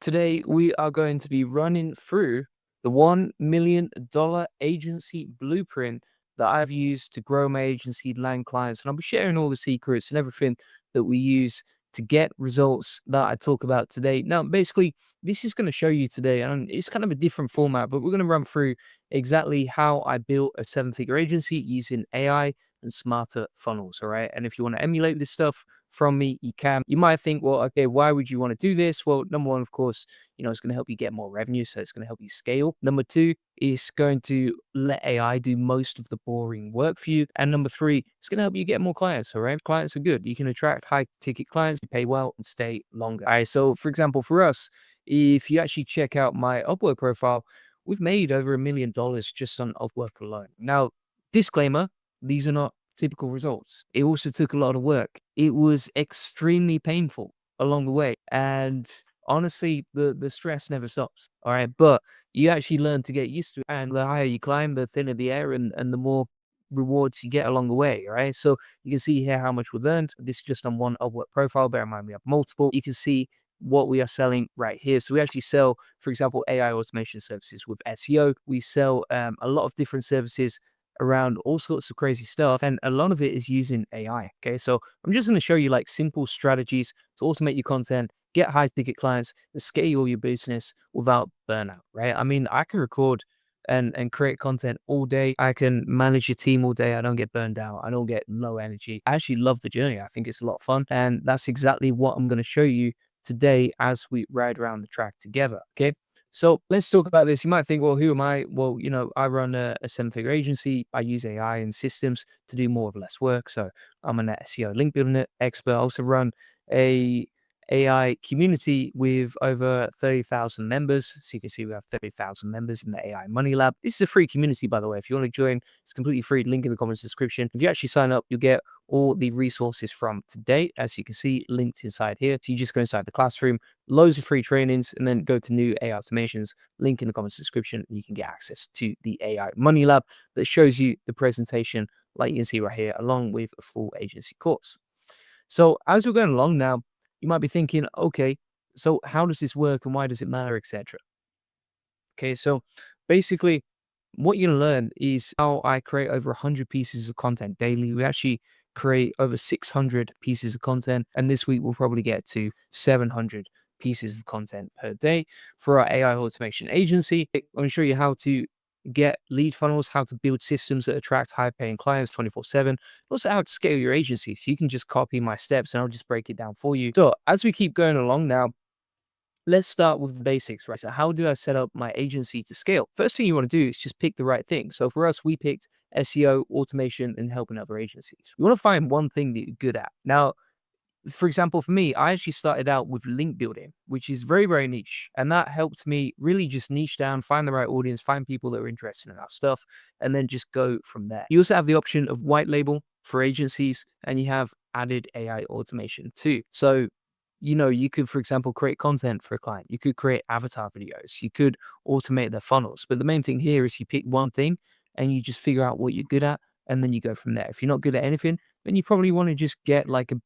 Today, we are going to be running through the $1 million agency blueprint that I've used to grow my agency, land clients. And I'll be sharing all the secrets and everything that we use to get results that I talk about today. Now, basically, this is going to show you today, and it's kind of a different format, but we're going to run through exactly how I built a seven-figure agency using AI and smarter funnels. All right. And if you want to emulate this stuff from me, you can. You might think, well, okay, why would you want to do this? Well, number one, of course, it's going to help you get more revenue. So it's going to help you scale. Number two, is going to let AI do most of the boring work for you. And number three, it's going to help you get more clients. All right. Clients are good. You can attract high ticket clients, you pay well, and stay longer. All right. So, for example, for us, if you actually check out my Upwork profile, we've made over $1 million just on Upwork alone. Now, disclaimer, these are not typical results. It also took a lot of work. It was extremely painful along the way. And honestly, the stress never stops. All right. But you actually learn to get used to it. And the higher you climb, the thinner the air and the more rewards you get along the way. All right. So you can see here how much we learned. This is just on one Upwork profile. Bear in mind, we have multiple. You can see what we are selling right here. So we actually sell, for example, AI automation services with SEO. We sell a lot of different services around all sorts of crazy stuff. And a lot of it is using AI. Okay. So I'm just going to show you like simple strategies to automate your content, get high ticket clients, and scale your business without burnout. Right. I mean, I can record and create content all day. I can manage your team all day. I don't get burned out. I don't get low energy. I actually love the journey. I think it's a lot of fun. And that's exactly what I'm going to show you today as we ride around the track together. Okay. So let's talk about this. You might think, well, who am I? Well, I run a seven-figure agency. I use AI and systems to do more with less work. So I'm an SEO link building expert. I also run a AI community with over 30,000 members. So you can see we have 30,000 members in the AI Money Lab. This is a free community, by the way. If you want to join, it's completely free. Link in the comments description. If you actually sign up, you'll get all the resources from today, as you can see, linked inside here. So you just go inside the classroom, loads of free trainings, and then go to new AI automations. Link in the comments description, and you can get access to the AI Money Lab that shows you the presentation, like you can see right here, along with a full agency course. So as we're going along now, you might be thinking, okay, so how does this work and why does it matter, etc. Okay, so basically, what you're gonna learn is how I create over 100 pieces of content daily. We actually create over 600 pieces of content, and this week we'll probably get to 700 pieces of content per day for our AI automation agency. I'm gonna show you how to get lead funnels, how to build systems that attract high-paying clients 24/7, also how to scale your agency. So you can just copy my steps, and I'll just break it down for you. So as we keep going along now, let's start with the basics, right? So how do I set up my agency to scale? First thing you want to do is just pick the right thing. So for us, we picked SEO, automation, and helping other agencies. We want to find one thing that you're good at. Now, for example, for me, I actually started out with link building, which is very, very niche. And that helped me really just niche down, find the right audience, find people that are interested in that stuff, and then just go from there. You also have the option of white label for agencies, and you have added AI automation too. So you could, for example, create content for a client. You could create avatar videos. You could automate their funnels. But the main thing here is you pick one thing and you just figure out what you're good at, and then you go from there. If you're not good at anything, then you probably want to just get like um,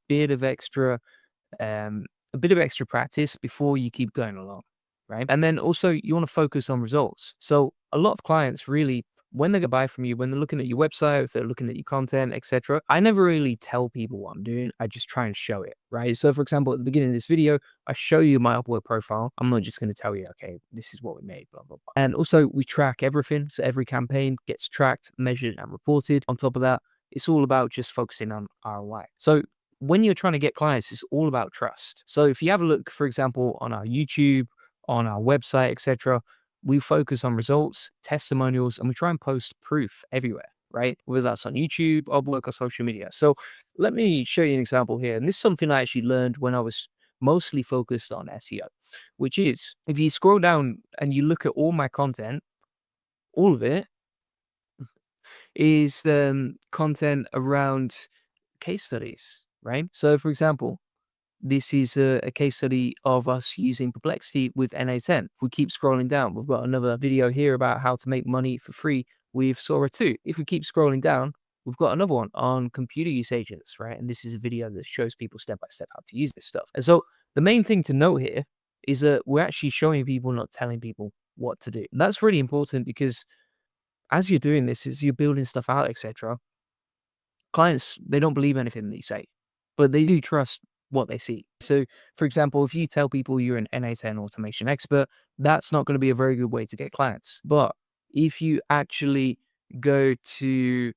a bit of extra practice before you keep going along, right? And then also you want to focus on results. So a lot of clients really, when they're gonna buy from you, when they're looking at your website, if they're looking at your content, etc., I never really tell people what I'm doing. I just try and show it, right? So for example, at the beginning of this video, I show you my Upwork profile. I'm not just going to tell you, okay, this is what we made, blah, blah, blah. And also we track everything. So every campaign gets tracked, measured, and reported. On top of that, it's all about just focusing on ROI. So when you're trying to get clients, it's all about trust. So if you have a look, for example, on our YouTube, on our website, etc., we focus on results, testimonials, and we try and post proof everywhere, right? Whether that's on YouTube, Upwork, or social media. So let me show you an example here. And this is something I actually learned when I was mostly focused on SEO, which is if you scroll down and you look at all my content, all of it is content around case studies, right? So for example, this is a case study of us using Perplexity with NA10. If we keep scrolling down, we've got another video here about how to make money for free with Sora 2. If we keep scrolling down, we've got another one on computer use agents, right? And this is a video that shows people step by step how to use this stuff. And so the main thing to note here is that we're actually showing people, not telling people what to do. And that's really important because as you're doing this, as you're building stuff out, etc., clients, they don't believe anything that you say, but they do trust what they see. So, for example, if you tell people you're an NA10 automation expert, that's not going to be a very good way to get clients. But if you actually go to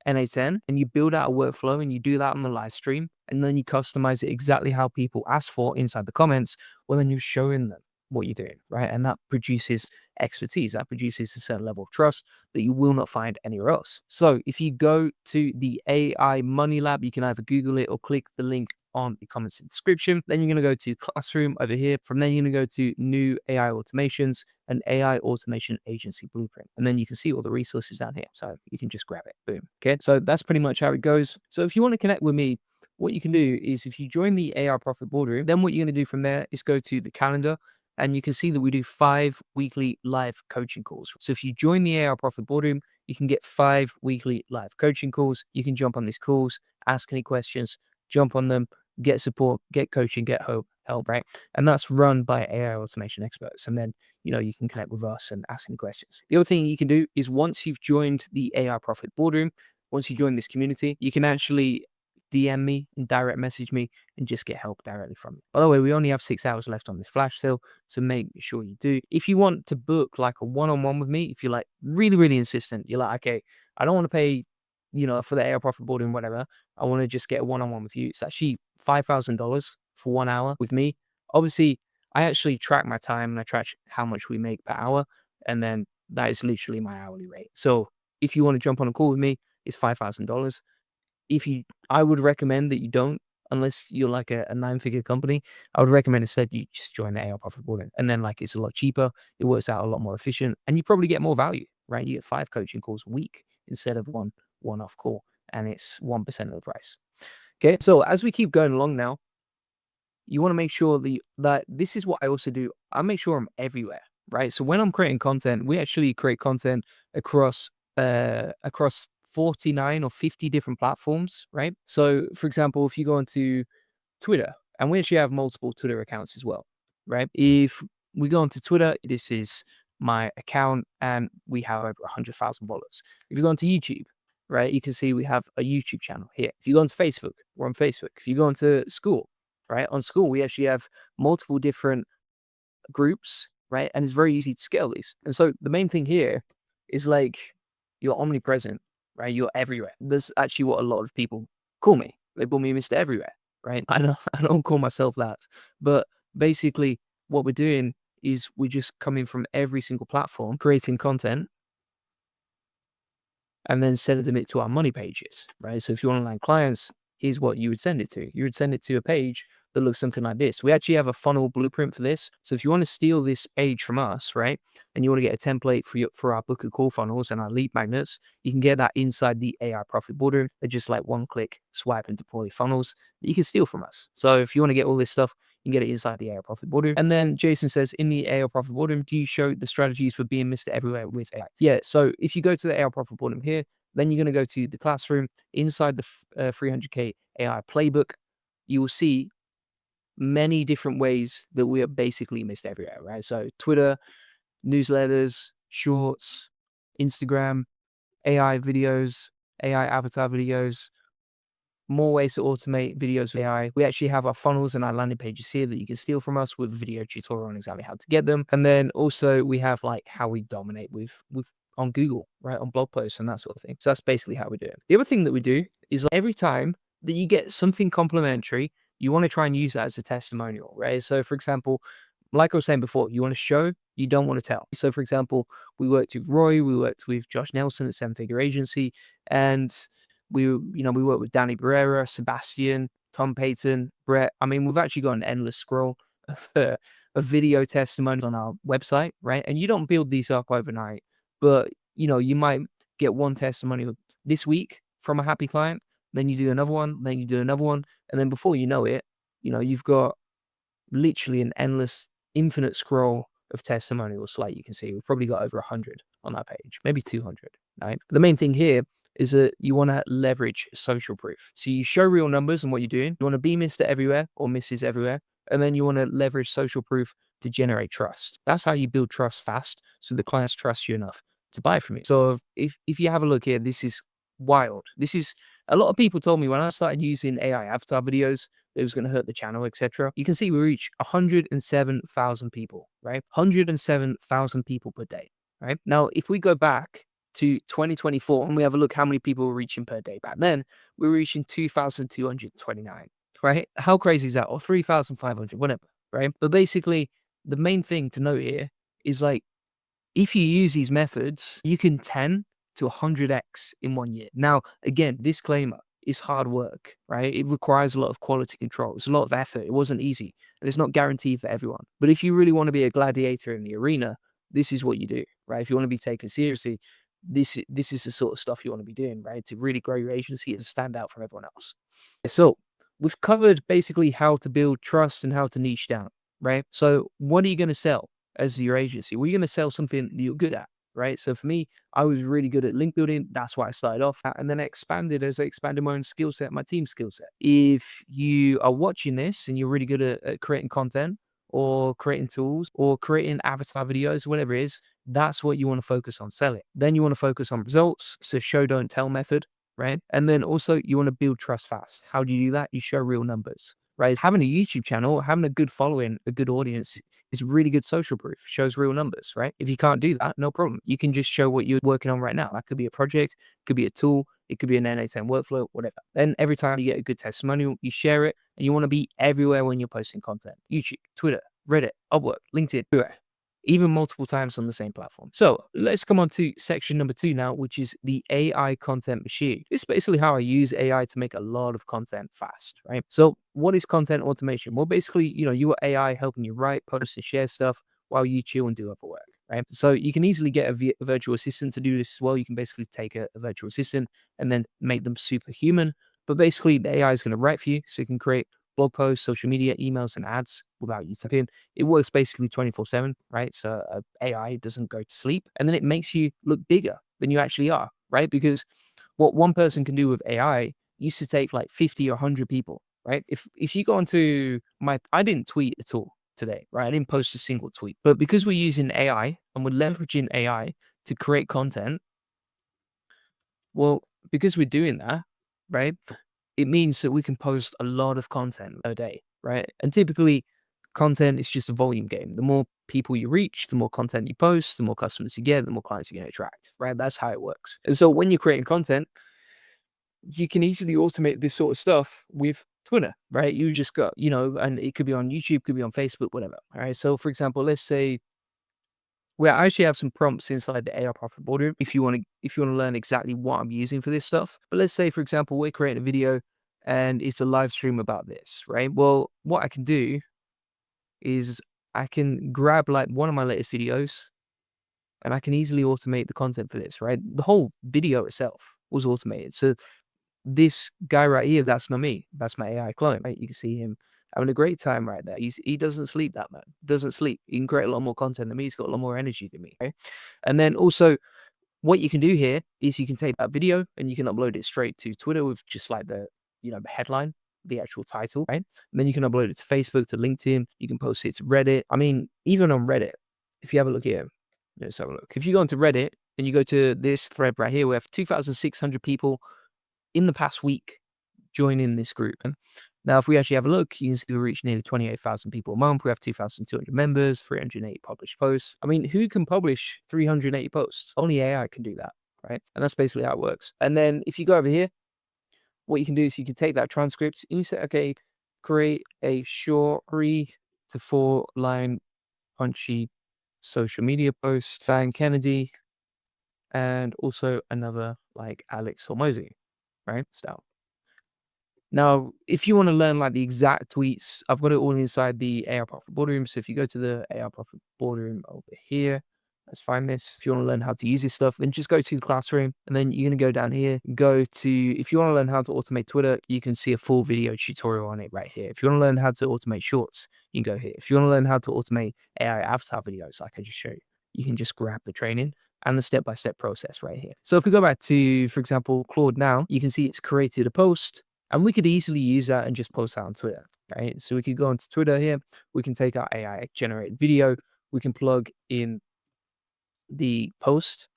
NA10 and you build out a workflow and you do that on the live stream, and then you customize it exactly how people ask for inside the comments, well, then you're showing them what you're doing, right? And that produces expertise, that produces a certain level of trust that you will not find anywhere else. So if you go to the AI Money Lab, you can either Google it or click the link on the comments and description. Then you're going to go to Classroom over here. From there, you're going to go to New AI Automations and AI Automation Agency Blueprint. And then you can see all the resources down here. So you can just grab it. Boom. Okay. So that's pretty much how it goes. So if you want to connect with me, what you can do is if you join the AI Profit Boardroom, then what you're going to do from there is go to the calendar. And you can see that we do 5 weekly live coaching calls. So if you join the AI Profit Boardroom, you can get 5 weekly live coaching calls. You can jump on these calls, ask any questions, jump on them, get support, get coaching, get help, right? And that's run by AI automation experts. And then, you can connect with us and ask any questions. The other thing you can do is once you've joined the AI Profit Boardroom, once you join this community, you can actually DM me and direct message me and just get help directly from me. By the way, we only have 6 hours left on this flash sale, so make sure you do. If you want to book like a one-on-one with me, if you're like really, really insistent, you're like, okay, I don't want to pay, for the AI Profit Board and whatever. I want to just get a one-on-one with you. It's actually $5,000 for 1 hour with me. Obviously, I actually track my time and I track how much we make per hour. And then that is literally my hourly rate. So if you want to jump on a call with me, it's $5,000. I would recommend that you don't, unless you're like a 9-figure company. I would recommend instead you just join the AI Profit Board, and then like it's a lot cheaper. It works out a lot more efficient, and you probably get more value, right? You get 5 coaching calls a week instead of one-off call, and it's 1% of the price. Okay, so as we keep going along now, you want to make sure that this is what I also do. I make sure I'm everywhere, right? So when I'm creating content, we actually create content across 49 or 50 different platforms, right? So for example, if you go onto Twitter, and we actually have multiple Twitter accounts as well, right? If we go onto Twitter, this is my account and we have over 100,000 followers. If you go onto YouTube, right, you can see we have a YouTube channel here. If you go onto Facebook, we're on Facebook. If you go onto school, right, on school, we actually have multiple different groups, right? And it's very easy to scale these. And so the main thing here is like you're omnipresent, right? You're everywhere. That's actually what a lot of people call me. They call me Mr. Everywhere, right? I don't call myself that. But basically what we're doing is we're just coming from every single platform, creating content, and then sending it to our money pages, right? So if you want to land clients, here's what you would send it to. You would send it to a page that looks something like this. We actually have a funnel blueprint for this. So if you want to steal this page from us, right, and you want to get a template for our book and call funnels and our lead magnets, you can get that inside the AI Profit Boardroom. They're just like one-click swipe and deploy funnels that you can steal from us. So if you want to get all this stuff, you can get it inside the AI Profit Boardroom. And then Jason says, in the AI Profit Boardroom, do you show the strategies for being Mr. Everywhere with AI? Yeah, so if you go to the AI Profit Boardroom here, then you're going to go to the Classroom. Inside the 300K AI playbook, you will see many different ways that we are basically Mr. Everywhere, right? So Twitter, newsletters, shorts, Instagram, AI videos, AI avatar videos, more ways to automate videos with AI. We actually have our funnels and our landing pages here that you can steal from us with a video tutorial on exactly how to get them. And then also we have like how we dominate with on Google, right? On blog posts and that sort of thing. So that's basically how we do it. The other thing that we do is like every time that you get something complimentary, you want to try and use that as a testimonial, right? So for example, like I was saying before, you want to show, you don't want to tell. So for example, we worked with Roy, we worked with Josh Nelson at 7-Figure Agency, and we worked with Danny Barrera, Sebastian, Tom Payton, Brett. I mean, we've actually got an endless scroll of video testimonials on our website, right? And you don't build these up overnight, but you might get one testimonial this week from a happy client, then you do another one, then you do another one, and then before you know it, you've got literally an endless, infinite scroll of testimonials. Like you can see, we've probably got over 100 on that page, maybe 200, right? The main thing here is that you want to leverage social proof. So you show real numbers and what you're doing. You want to be Mr. Everywhere or Mrs. Everywhere, and then you want to leverage social proof to generate trust. That's how you build trust fast, so the clients trust you enough to buy from you. So if you have a look here, this is wild. This is a lot of people told me when I started using AI avatar videos, it was going to hurt the channel, etc. You can see we reach 107,000 people, right? 107,000 people per day, right? Now, if we go back to 2024 and we have a look how many people we're reaching per day back then, we're reaching 2,229, right? How crazy is that? Or 3,500, whatever, right? But basically, the main thing to note here is like, if you use these methods, you can 10 to 100x in 1 year. Now, again, disclaimer, it's hard work, right? It requires a lot of quality control. It's a lot of effort. It wasn't easy, and it's not guaranteed for everyone. But if you really want to be a gladiator in the arena, this is what you do, right? If you want to be taken seriously, this is the sort of stuff you want to be doing, right? To really grow your agency and stand out from everyone else. So we've covered basically how to build trust and how to niche down, right? So what are you going to sell as your agency? Well, you're going to sell something that you're good at, right? So for me, I was really good at link building. That's why I started off at, and then I expanded as I expanded my own skill set, my team skill set. If you are watching this and you're really good at creating content or creating tools or creating avatar videos, whatever it is, that's what you want to focus on selling. Then you want to focus on results. So show, don't tell method, right? And then also you want to build trust fast. How do you do that? You show real numbers, right? Having a YouTube channel, having a good following, a good audience is really good social proof, shows real numbers, right? If you can't do that, no problem. You can just show what you're working on right now. That could be a project, could be a tool, it could be an N810 workflow, whatever. Then every time you get a good testimonial, you share it, and you want to be everywhere when you're posting content. YouTube, Twitter, Reddit, Upwork, LinkedIn, everywhere, even multiple times on the same platform. So let's come on to section number 2 now, which is the AI content machine. This is basically how I use AI to make a lot of content fast, right? So what is content automation? Well, basically, you got AI helping you write, post, and share stuff while you chill and do other work, right? So you can easily get a virtual assistant to do this as well. You can basically take a virtual assistant and then make them superhuman. But basically, the AI is going to write for you, so you can create blog posts, social media, emails, and ads without you typing. It works basically 24/7, right? So AI doesn't go to sleep, and then it makes you look bigger than you actually are, right? Because what one person can do with AI used to take like 50 or 100 people, right? If you go onto I didn't tweet at all today, right? I didn't post a single tweet, but because we're using AI and we're leveraging AI to create content, well, because we're doing that, right? It means that we can post a lot of content a day, right? And typically, content is just a volume game. The more people you reach, the more content you post, the more customers you get, the more clients you're going to attract, right? That's how it works. And so when you're creating content, you can easily automate this sort of stuff with Twitter, right? You just got, and it could be on YouTube, could be on Facebook, whatever. All right. So for example, let's say we actually have some prompts inside the AI Profit Boardroom if you want to learn exactly what I'm using for this stuff. But let's say, for example, we're creating a video and it's a live stream about this, right? Well, what I can do is I can grab like one of my latest videos and I can easily automate the content for this, right? The whole video itself was automated. So this guy right here, that's not me. That's my AI clone, right? You can see him having a great time right there. He doesn't sleep, that man. Doesn't sleep. He can create a lot more content than me. He's got a lot more energy than me, right? And then also what you can do here is you can take that video and you can upload it straight to Twitter with just like the headline, the actual title, right? And then you can upload it to Facebook, to LinkedIn. You can post it to Reddit. I mean, even on Reddit, if you have a look here, let's have a look. If you go onto Reddit and you go to this thread right here, we have 2,600 people in the past week joining this group. And now, if we actually have a look, you can see we reach nearly 28,000 people a month. We have 2,200 members, 380 published posts. I mean, who can publish 380 posts? Only AI can do that, right? And that's basically how it works. And then if you go over here, what you can do is you can take that transcript and you say, okay, create a short 3 to 4 line punchy social media post, Van Kennedy, and also another like Alex Hormozy, right? Style. Now, if you want to learn like the exact tweets, I've got it all inside the AI Profit Boardroom. So if you go to the AI Profit Boardroom over here, let's find this. If you want to learn how to use this stuff, then just go to the classroom and then you're going to go down here, if you want to learn how to automate Twitter, you can see a full video tutorial on it right here. If you want to learn how to automate shorts, you can go here. If you want to learn how to automate AI avatar videos, like I just showed you can just grab the training and the step-by-step process right here. So if we go back to, for example, Claude now, you can see it's created a post. And we could easily use that and just post that on Twitter. right? So we could go onto Twitter here. We can take our AI generated video. We can plug in the post,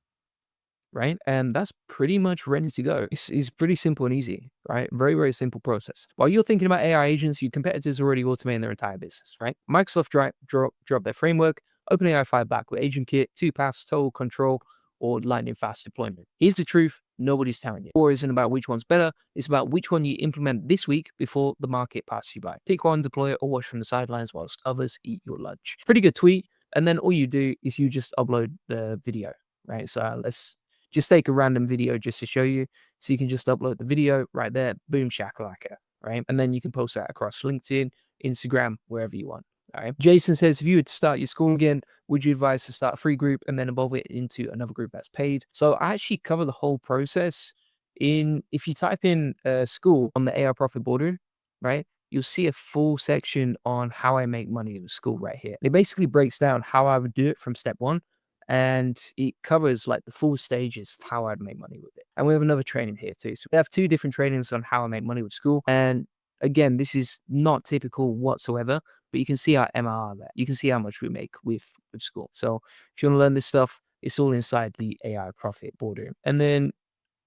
right? And that's pretty much ready to go. It's pretty simple and easy, right? Very, very simple process. While you're thinking about AI agents, your competitors are already automating their entire business, right? Microsoft dropped their framework, OpenAI 5 back with Agent Kit, two paths, total control, or lightning fast deployment. Here's the truth. Nobody's telling you. Or isn't about which one's better. It's about which one you implement this week before the market passes you by. Pick one, deploy it, or watch from the sidelines whilst others eat your lunch. Pretty good tweet. And then all you do is you just upload the video, right? So let's just take a random video just to show you. So you can just upload the video right there, boom shakalaka, right? And then you can post that across LinkedIn, Instagram, wherever you want. All right. Jason says, if you were to start your school again, would you advise to start a free group and then evolve it into another group that's paid? So I actually cover the whole process if you type in school on the AI Profit Boardroom, right? You'll see a full section on how I make money in school right here. It basically breaks down how I would do it from step one, and it covers like the full stages of how I'd make money with it. And we have another training here too. So we have two different trainings on how I make money with school. And again, this is not typical whatsoever, but you can see our MRR there. You can see how much we make with school. So if you want to learn this stuff, it's all inside the AI Profit Boardroom. And then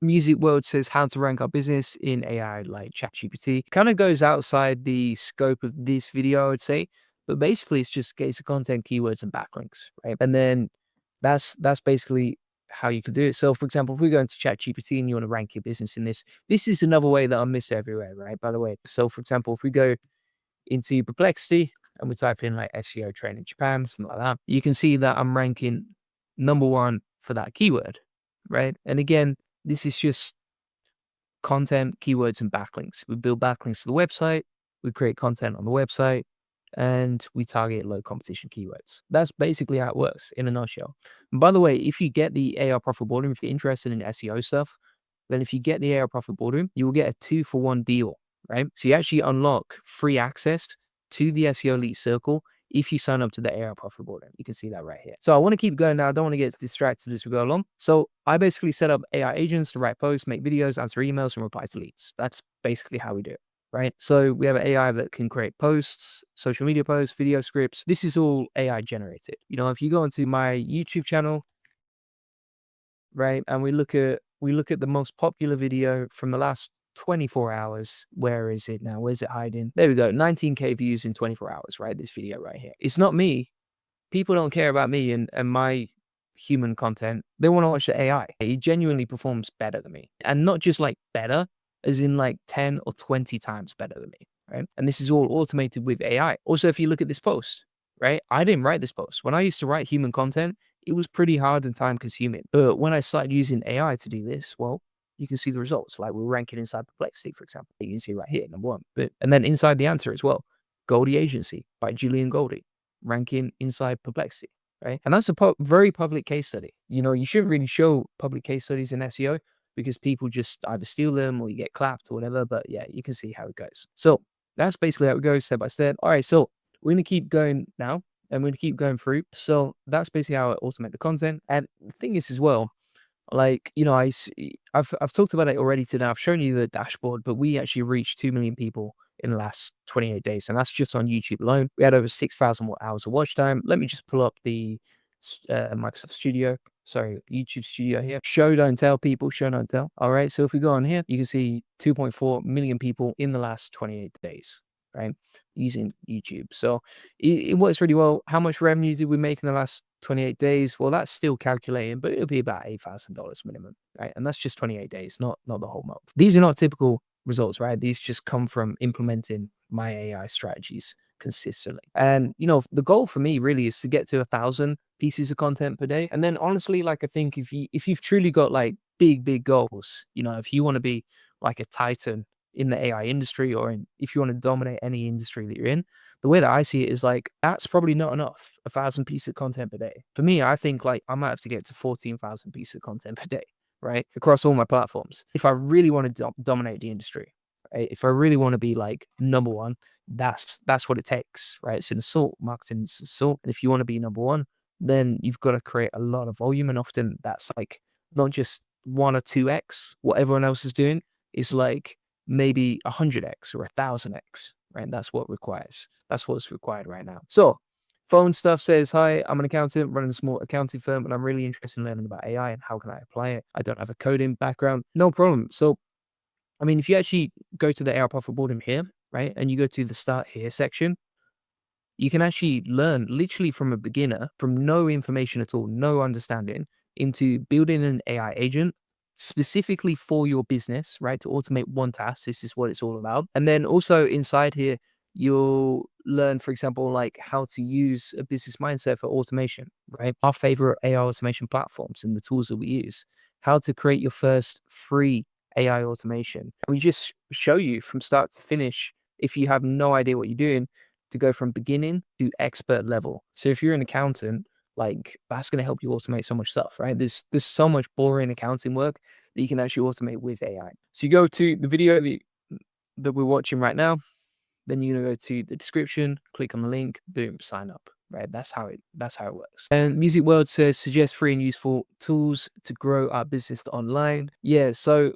Music World says how to rank our business in AI like ChatGPT. Kind of goes outside the scope of this video, I would say. But basically, it's just case of content, keywords, and backlinks, right? And then that's basically how you could do it. So, for example, if we go into ChatGPT and you want to rank your business in this is another way that I'm missed everywhere, right? By the way. So, for example, if we go into Perplexity and we type in like SEO training Japan, something like that, you can see that I'm ranking number one for that keyword, right? And again, this is just content, keywords, and backlinks. We build backlinks to the website, we create content on the website, and we target low competition keywords. That's basically how it works in a nutshell. And by the way, if you get the AI Profit Boardroom, if you're interested in SEO stuff, then if you get the AI Profit Boardroom, you will get a 2-for-1 deal, right? So you actually unlock free access to the SEO Elite Circle if you sign up to the AI Profit Boardroom. You can see that right here. So I want to keep going now. I don't want to get distracted as we go along. So I basically set up AI agents to write posts, make videos, answer emails, and reply to leads. That's basically how we do it. Right. So we have an AI that can create posts, social media posts, video scripts. This is all AI generated. You know, if you go onto my YouTube channel, right, and we look at the most popular video from the last 24 hours. Where is it now? Where's it hiding? There we go. 19K views in 24 hours, right? This video right here. It's not me. People don't care about me and my human content. They want to watch the AI. It genuinely performs better than me. And not just like better, as in like 10 or 20 times better than me, right? And this is all automated with AI. Also, if you look at this post, right? I didn't write this post. When I used to write human content, it was pretty hard and time consuming. But when I started using AI to do this, well, you can see the results. Like we're ranking inside Perplexity, for example. You can see right here, number one. And then inside the answer as well. Goldie Agency by Julian Goldie, ranking inside Perplexity, right? And that's a very public case study. You know, you shouldn't really show public case studies in SEO because people just either steal them or you get clapped or whatever. But yeah, you can see how it goes. So that's basically how it goes step by step. All right, so we're going to keep going now and we're going to keep going through. So that's basically how I automate the content. And the thing is as well, like, you know, I've talked about it already today. I've shown you the dashboard, but we actually reached 2 million people in the last 28 days. And that's just on YouTube alone. We had over 6,000 hours of watch time. Let me just pull up the Microsoft Studio. Sorry, YouTube Studio here. Show, don't tell people. Show, don't tell. All right. So if we go on here, you can see 2.4 million people in the last 28 days, right? Using YouTube. So it works really well. How much revenue did we make in the last 28 days? Well, that's still calculating, but it'll be about $8,000 minimum, right? And that's just 28 days, not the whole month. These are not typical results, right? These just come from implementing my AI strategies consistently. And, you know, the goal for me really is to get to 1,000 pieces of content per day. And then honestly, like, I think if you've truly got like big goals, you know, if you want to be like a titan in the AI industry or if you want to dominate any industry that you're in, the way that I see it is like, that's probably not enough, 1,000 pieces of content per day. For me, I think like I might have to get to 14,000 pieces of content per day, right? Across all my platforms. If I really want to dominate the industry, right? If I really want to be like number one, that's what it takes, right? It's an assault. Marketing is an assault. And if you want to be number one, then you've got to create a lot of volume. And often that's like not just 1 or 2x what everyone else is doing. It's like maybe 100x or 1,000x, right? That's what's required right now. So phone stuff says, hi, I'm an accountant running a small accounting firm, and I'm really interested in learning about AI and how can I apply it. I don't have a coding background. No problem. So, I mean, if you actually go to the AI Profit Boardroom here, right, and you go to the Start Here section, you can actually learn literally from a beginner, from no information at all, no understanding, into building an AI agent specifically for your business, right? To automate one task. This is what it's all about. And then also inside here, you'll learn, for example, like how to use a business mindset for automation, right? Our favorite AI automation platforms and the tools that we use, how to create your first free AI automation. We just show you from start to finish if you have no idea what you're doing to go from beginning to expert level. So if you're an accountant, like that's going to help you automate so much stuff, right? There's so much boring accounting work that you can actually automate with AI. So you go to the video that we're watching right now, then you're gonna go to the description, click on the link, boom, sign up. Right, that's how it works. And Music World says suggest free and useful tools to grow our business online. Yeah, so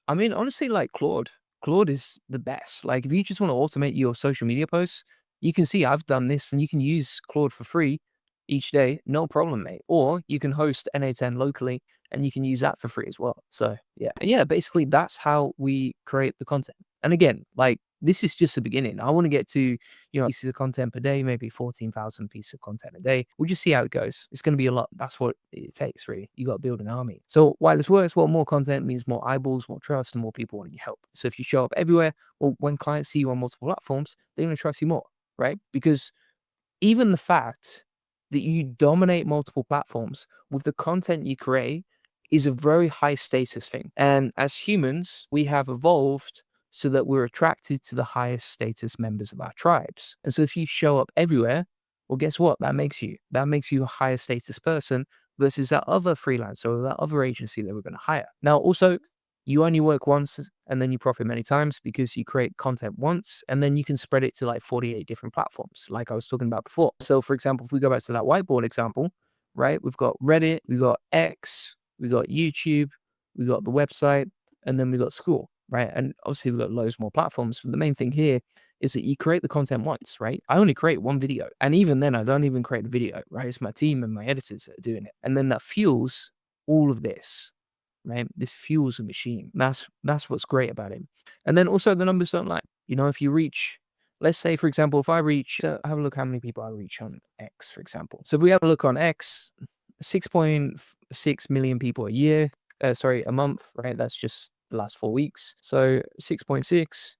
I mean, honestly, like Claude is the best. Like, if you just want to automate your social media posts, you can see I've done this, and you can use Claude for free each day, no problem, mate. Or you can host NA10 locally, and you can use that for free as well. So yeah, basically that's how we create the content. And again, like this is just the beginning. I want to get to pieces of content per day, maybe 14,000 pieces of content a day. We'll just see how it goes. It's going to be a lot. That's what it takes, really. You got to build an army. So while this works, well, more content means more eyeballs, more trust, and more people wanting your help. So if you show up everywhere, well, when clients see you on multiple platforms, they're going to trust you more, right? Because even the fact that you dominate multiple platforms with the content you create is a very high status thing. And as humans, we have evolved so that we're attracted to the highest status members of our tribes. And so if you show up everywhere, well, guess what? That makes you a higher status person versus that other freelancer or that other agency that we're going to hire. Now, also, you only work once and then you profit many times because you create content once and then you can spread it to like 48 different platforms, like I was talking about before. So, for example, if we go back to that whiteboard example, right, we've got Reddit, we've got X, we got YouTube, we got the website, and then we got school, right? And obviously, we've got loads more platforms. But the main thing here is that you create the content once, right? I only create one video. And even then, I don't even create the video, right? It's my team and my editors that are doing it. And then that fuels all of this, right? This fuels the machine. That's what's great about it. And then also the numbers don't lie. If you reach, let's say, for example, if I reach, have a look how many people I reach on X, for example. So if we have a look on X, 6.6 million people a month, right? That's just the last 4 weeks. So 6.6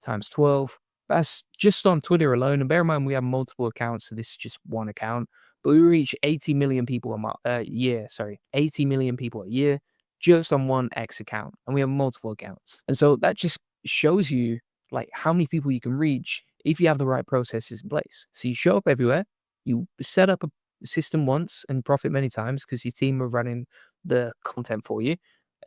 times 12. That's just on Twitter alone. And bear in mind, we have multiple accounts. So this is just one account. But we reach 80 million people a year. 80 million people a year just on one X account. And we have multiple accounts. And so that just shows you like how many people you can reach if you have the right processes in place. So you show up everywhere. You set up a system once and profit many times because your team are running the content for you.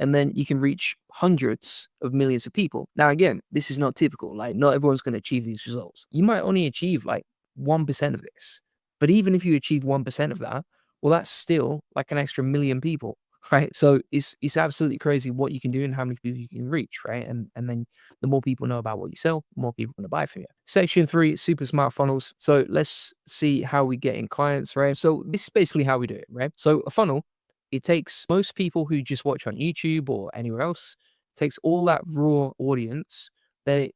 And then you can reach hundreds of millions of people. Now, again, this is not typical. Like, not everyone's going to achieve these results. You might only achieve like 1% of this. But even if you achieve 1% of that, well, that's still like an extra million people, right? So it's absolutely crazy what you can do and how many people you can reach, right? And then the more people know about what you sell, the more people are going to buy from you. Section 3, super smart funnels. So let's see how we get in clients, right? So this is basically how we do it, right? So a funnel, it takes most people who just watch on YouTube or anywhere else, takes all that raw audience, they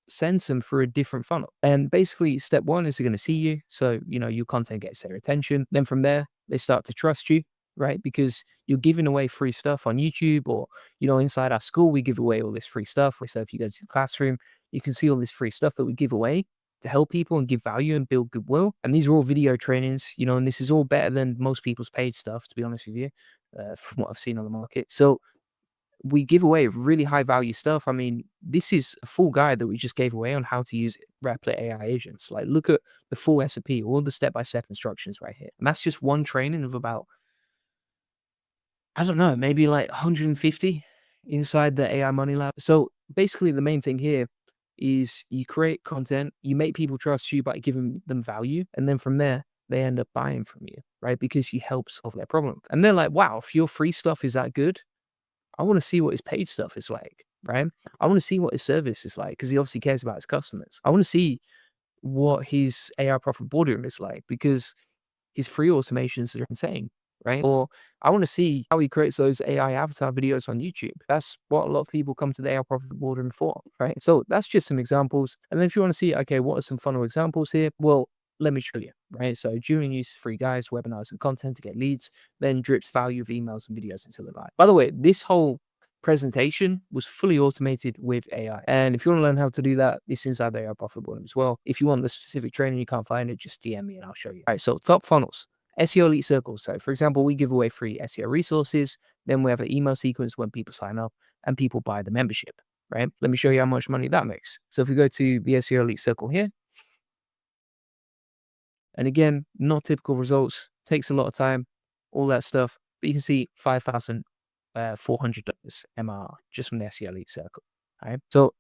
sends them through a different funnel. And basically, step one is they're going to see you. So, your content gets their attention. Then from there, they start to trust you, right? Because you're giving away free stuff on YouTube or, inside our school, we give away all this free stuff. So if you go to the classroom, you can see all this free stuff that we give away to help people and give value and build goodwill. And these are all video trainings, and this is all better than most people's paid stuff, to be honest with you, from what I've seen on the market. So we give away really high value stuff. I mean, this is a full guide that we just gave away on how to use Replit AI agents. Like, look at the full SOP, all the step-by-step instructions right here. And that's just one training of about, I don't know, maybe like 150 inside the AI Money Lab. So basically the main thing here is you create content, you make people trust you by giving them value. And then from there, they end up buying from you, right? Because you help solve their problem. And they're like, wow, if your free stuff is that good, I want to see what his paid stuff is like. right? I want to see what his service is like because he obviously cares about his customers. I want to see what his AI profit boardroom is like because his free automations are insane, right? Or I want to see how he creates those AI avatar videos on YouTube. That's what a lot of people come to the AI profit boardroom for, right? So that's just some examples. And then if you want to see, okay, what are some funnel examples here? Well, let me show you, right? So Julian uses free guides, webinars, and content to get leads, then drips value of emails and videos into the live. By the way, this whole presentation was fully automated with AI. And if you want to learn how to do that, it's inside the AI Profit Board as well. If you want the specific training, you can't find it, just DM me and I'll show you. All right, so top funnels, SEO elite circles. So for example, we give away free SEO resources. Then we have an email sequence when people sign up and people buy the membership, right? Let me show you how much money that makes. So if we go to the SEO elite circle here, and again, not typical results, takes a lot of time, all that stuff. But you can see $5,400 MRR just from the SEO Elite Circle. All right. So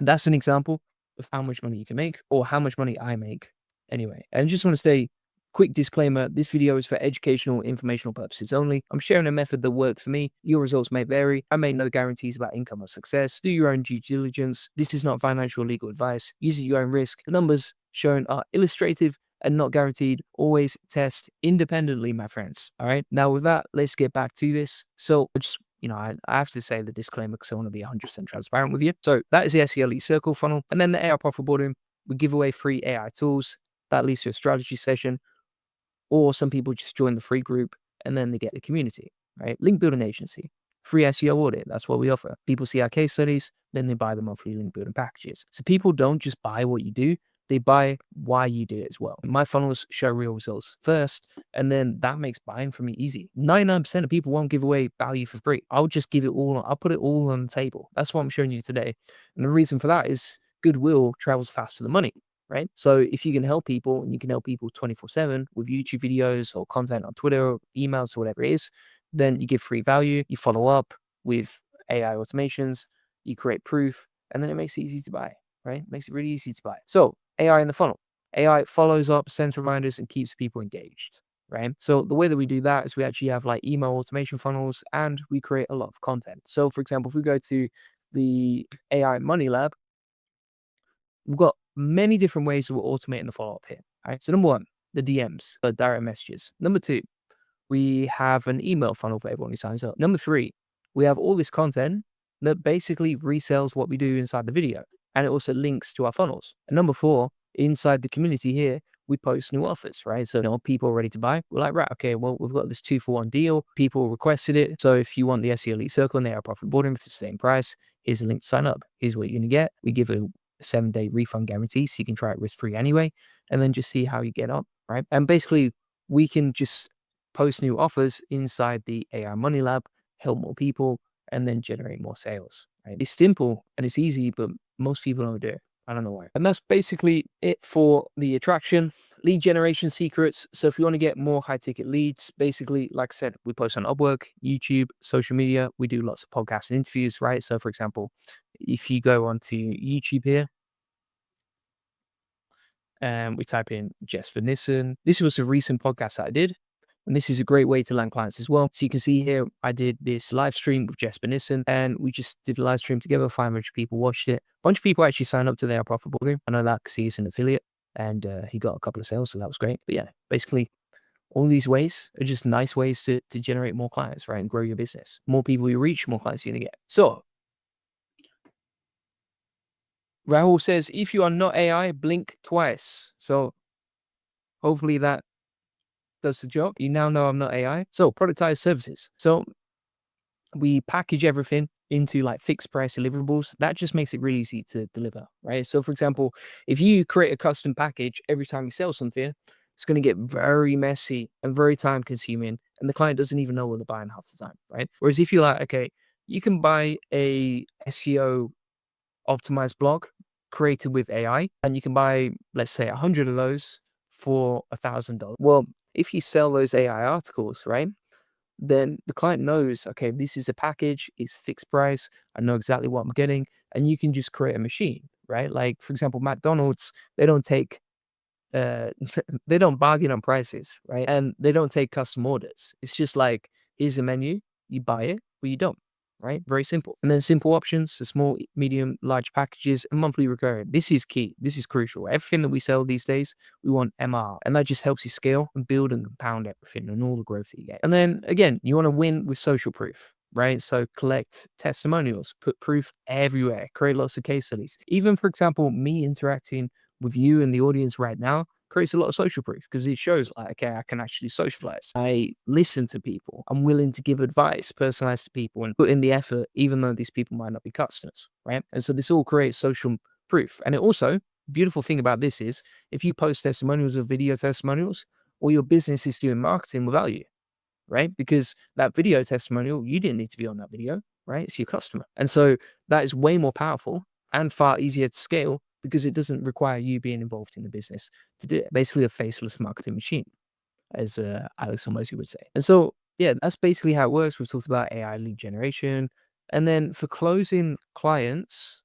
that's an example of how much money you can make or how much money I make anyway. And I just want to say, quick disclaimer, this video is for educational, informational purposes only. I'm sharing a method that worked for me. Your results may vary. I make no guarantees about income or success. Do your own due diligence. This is not financial or legal advice. Use at your own risk. The numbers shown are illustrative and not guaranteed. Always test independently, my friends. All right. Now with that, let's get back to this. So just, I have to say the disclaimer because I want to be 100% transparent with you. So that is the SEO Elite Circle funnel. And then the AI Profit Boardroom, we give away free AI tools. That leads to a strategy session. Or some people just join the free group and then they get the community, right? Link building agency, free SEO audit. That's what we offer. People see our case studies, then they buy the monthly link building packages. So people don't just buy what you do, they buy why you do it as well. My funnels show real results first, and then that makes buying for me easy. 99% of people won't give away value for free. I'll just give it all, I'll put it all on the table. That's what I'm showing you today. And the reason for that is goodwill travels faster than money. Right. So if you can help people and you can help people 24/7 with YouTube videos or content on Twitter, or emails, or whatever it is, then you give free value, you follow up with AI automations, you create proof, and then it makes it easy to buy, right? It makes it really easy to buy. So AI in the funnel. AI follows up, sends reminders, and keeps people engaged, right? So the way that we do that is we actually have like email automation funnels and we create a lot of content. So for example, if we go to the AI Money Lab, we've got many different ways that we're automating the follow-up here. Right. So number one, the DMs, direct messages. Number two, we have an email funnel for everyone who signs up. Number three, we have all this content that basically resells what we do inside the video. And it also links to our funnels. And number four, inside the community here, we post new offers, right? So, people are ready to buy. We're like, right, okay, well, we've got this 2-for-1 deal. People requested it. So if you want the SEO Elite Circle and they are profit boarding for the same price, here's a link to sign up. Here's what you're going to get. We give a 7-day refund guarantee, so you can try it risk-free anyway, and then just see how you get on, right? And basically, we can just post new offers inside the AI Money Lab, help more people, and then generate more sales, right? It's simple and it's easy, but most people don't do it. I don't know why. And that's basically it for the attraction. Lead generation secrets. So if you want to get more high-ticket leads, basically, like I said, we post on Upwork, YouTube, social media. We do lots of podcasts and interviews, right? So for example, if you go onto YouTube here and we type in Jesper Nissen, this was a recent podcast that I did. And this is a great way to land clients as well. So you can see here, I did this live stream with Jesper Nissen and we just did a live stream together. 500 people watched it. A bunch of people actually signed up to their profit boardroom. I know that because he's an affiliate and he got a couple of sales. So that was great. But yeah, basically all these ways are just nice ways to generate more clients, right? And grow your business. More people you reach, more clients you're going to get. So Rahul says, if you are not AI, blink twice. So hopefully that does the job. You now know I'm not AI. So productized services. So we package everything into like fixed price deliverables. That just makes it really easy to deliver, right? So for example, if you create a custom package every time you sell something, it's going to get very messy and very time consuming. And the client doesn't even know what they're buying half the time, right? Whereas if you're like, okay, you can buy a SEO optimized blog created with AI, and you can buy, let's say, 100 of those for $1,000. Well, if you sell those AI articles, right, then the client knows, okay, this is a package, it's fixed price, I know exactly what I'm getting, and you can just create a machine, right? Like, for example, McDonald's, they don't take, they don't bargain on prices, right? And they don't take custom orders. It's just like, here's a menu, you buy it, or you don't. right? Very simple. And then simple options, the small, medium, large packages, and monthly recurring. This is key. This is crucial. Everything that we sell these days, we want MR. And that just helps you scale and build and compound everything and all the growth that you get. And then again, you want to win with social proof, right? So collect testimonials, put proof everywhere, create lots of case studies. Even, for example, me interacting with you and the audience right now creates a lot of social proof because it shows like, okay, I can actually socialize. I listen to people. I'm willing to give advice, personalized to people, and put in the effort, even though these people might not be customers, right? And so this all creates social proof. And it also, beautiful thing about this is if you post testimonials or video testimonials, all your business is doing marketing without you, right? Because that video testimonial, you didn't need to be on that video, right? It's your customer. And so that is way more powerful and far easier to scale because it doesn't require you being involved in the business to do it. Basically, a faceless marketing machine, as Alex Hormozy would say. And so, yeah, that's basically how it works. We've talked about AI lead generation. And then for closing clients,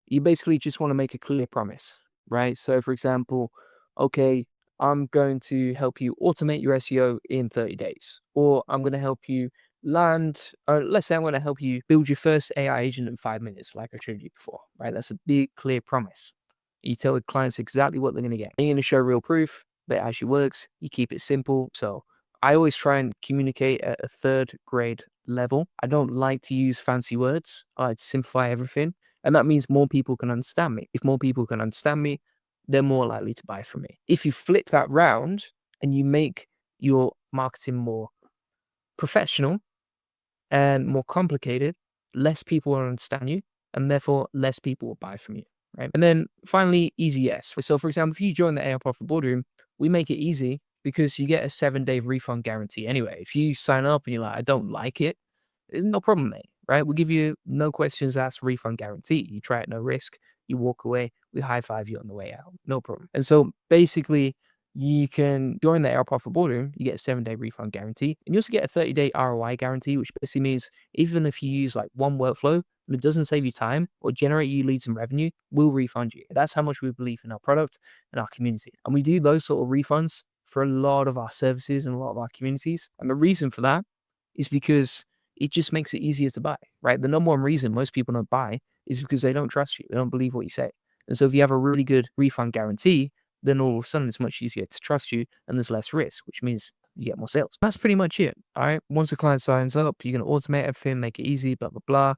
you basically just want to make a clear promise, right? So, for example, okay, I'm going to help you automate your SEO in 30 days, or I'm going to help you land, or let's say I'm going to help you build your first AI agent in 5 minutes, like I showed you before, right? That's a big, clear promise. You tell the clients exactly what they're going to get. You're going to show real proof that it actually works. You keep it simple. So, I always try and communicate at a third grade level. I don't like to use fancy words. I like to simplify everything. And that means more people can understand me. If more people can understand me, they're more likely to buy from me. If you flip that round and you make your marketing more professional and more complicated, less people will understand you, and therefore less people will buy from you. Right. And then finally, easy yes. So, for example, if you join the AI Profit Boardroom, we make it easy because you get a 7-day refund guarantee anyway. If you sign up and you're like, I don't like it, there's no problem, mate. Right? We'll give you no questions asked refund guarantee. You try it, no risk. You walk away. We high five you on the way out. No problem. And so basically, you can join the AI Profit Boardroom. You get a 7-day refund guarantee, and you also get a 30-day ROI guarantee, which basically means even if you use like one workflow and it doesn't save you time or generate you leads and revenue, we'll refund you. That's how much we believe in our product and our community. And we do those sort of refunds for a lot of our services and a lot of our communities. And the reason for that is because it just makes it easier to buy, right? The number one reason most people don't buy is because they don't trust you. They don't believe what you say. And so if you have a really good refund guarantee, then all of a sudden it's much easier to trust you and there's less risk, which means you get more sales. That's pretty much it. All right. Once a client signs up, you're going to automate everything, make it easy, blah, blah, blah.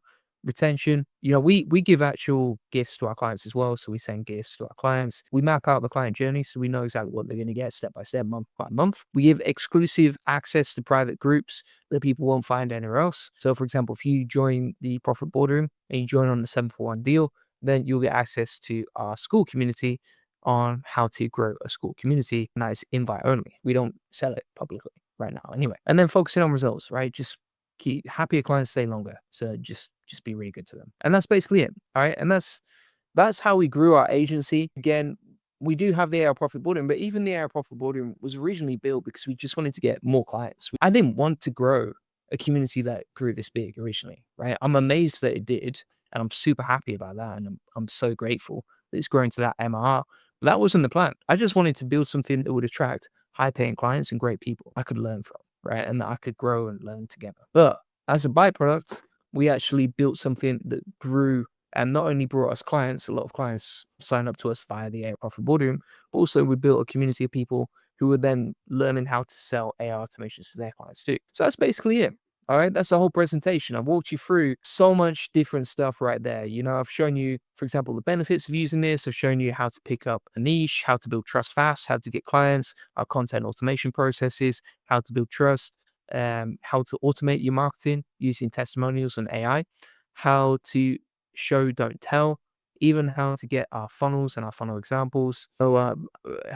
Retention. We give actual gifts to our clients as well. So we send gifts to our clients. We map out the client journey so we know exactly what they're going to get step by step, month by month. We give exclusive access to private groups that people won't find anywhere else. So for example, if you join the Profit Boardroom and you join on the 7-for-1 deal, then you'll get access to our school community on how to grow a school community. And that is invite only. We don't sell it publicly right now anyway. And then focusing on results, right? Just keep happier clients stay longer. So just be really good to them. And that's basically it. All right. And that's how we grew our agency. Again, we do have the AI Profit Boardroom, but even the AI Profit Boardroom was originally built because we just wanted to get more clients. I didn't want to grow a community that grew this big originally, right? I'm amazed that it did, and I'm super happy about that, and I'm so grateful that it's growing to that MRR. But that wasn't the plan. I just wanted to build something that would attract high-paying clients and great people I could learn from, right? And that I could grow and learn together. But as a byproduct, we actually built something that grew and not only brought us clients, a lot of clients signed up to us via the AI Profit Boardroom, but also we built a community of people who were then learning how to sell AI automations to their clients too. So that's basically it. All right, that's the whole presentation. I've walked you through so much different stuff right there. I've shown you, for example, the benefits of using this. I've shown you how to pick up a niche, how to build trust fast, how to get clients, our content automation processes, how to build trust, how to automate your marketing using testimonials and AI, how to show, don't tell, even how to get our funnels and our funnel examples. So,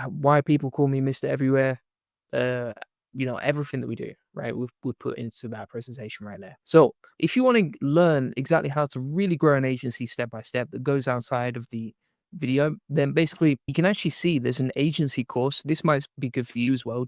why people call me Mr. Everywhere, everything that we do, right? We've put into that presentation right there. So if you want to learn exactly how to really grow an agency step by step that goes outside of the video, then basically you can actually see there's an agency course. This might be good for you as well,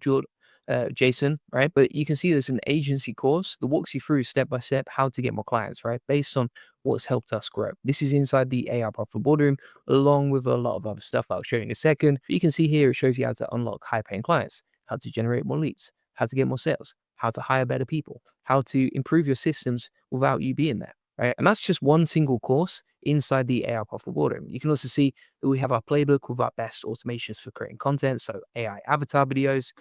Jason, right? But you can see there's an agency course that walks you through step by step how to get more clients, right? Based on what's helped us grow. This is inside the AI Profit Boardroom, along with a lot of other stuff I'll show you in a second. But you can see here, it shows you how to unlock high paying clients, how to generate more leads, how to get more sales, how to hire better people, how to improve your systems without you being there. Right. And that's just one single course inside the AI Profitable Boardroom. You can also see that we have our playbook with our best automations for creating content. So AI avatar videos,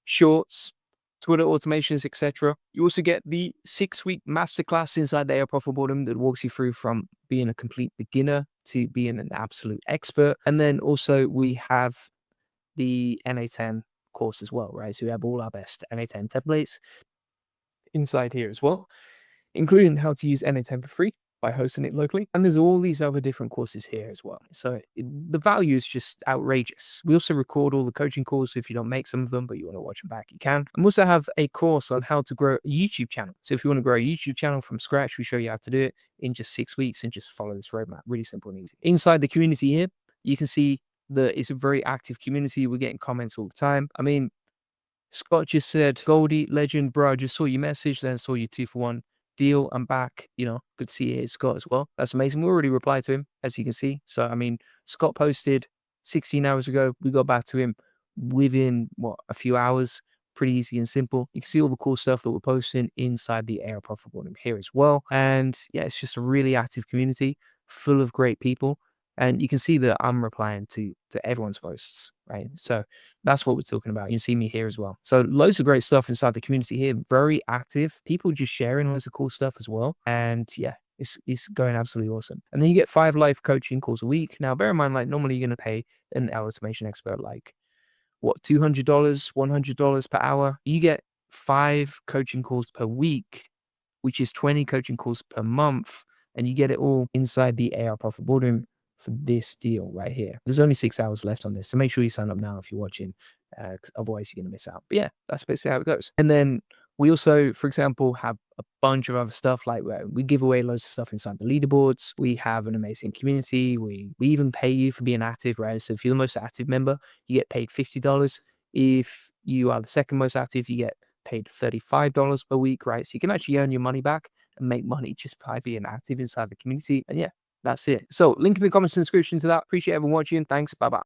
shorts, Twitter automations, etc. You also get the 6-week masterclass inside the AI Profitable Boardroom that walks you through from being a complete beginner to being an absolute expert. And then also we have the NA10 course as well, right? So we have all our best NA10 templates inside here as well, including how to use NA10 for free by hosting it locally. And there's all these other different courses here as well. So the value is just outrageous. We also record all the coaching calls. So if you don't make some of them, but you want to watch them back, you can. And we also have a course on how to grow a YouTube channel. So if you want to grow a YouTube channel from scratch, we show you how to do it in just 6 weeks and just follow this roadmap. Really simple and easy. Inside the community here, you can see that it's a very active community. We're getting comments all the time. I mean, Scott just said, Goldie, legend, bro, I just saw your message, then saw your 2-for-1 deal. I'm back. Good to see you, Scott, as well. That's amazing. We already replied to him, as you can see. So, I mean, Scott posted 16 hours ago. We got back to him within, a few hours. Pretty easy and simple. You can see all the cool stuff that we're posting inside the AI Profitable Boardroom here as well. And yeah, it's just a really active community full of great people. And you can see that I'm replying to everyone's posts, right? So that's what we're talking about. You can see me here as well. So loads of great stuff inside the community here. Very active. People just sharing loads of cool stuff as well. And yeah, it's going absolutely awesome. And then you get 5 live coaching calls a week. Now, bear in mind, like normally you're going to pay an automation expert like $200, $100 per hour. You get 5 coaching calls per week, which is 20 coaching calls per month. And you get it all inside the AI Profitable Boardroom for this deal right here. There's only 6 hours left on this, so make sure you sign up now if you're watching, 'cause otherwise you're going to miss out. But yeah, that's basically how it goes. And then we also, for example, have a bunch of other stuff like we give away loads of stuff inside the leaderboards. We have an amazing community. We even pay you for being active, right? So if you're the most active member, you get paid $50. If you are the second most active, you get paid $35 per week, right? So you can actually earn your money back and make money just by being active inside the community. And yeah, that's it. So link in the comments and description to that. Appreciate everyone watching. Thanks. Bye-bye.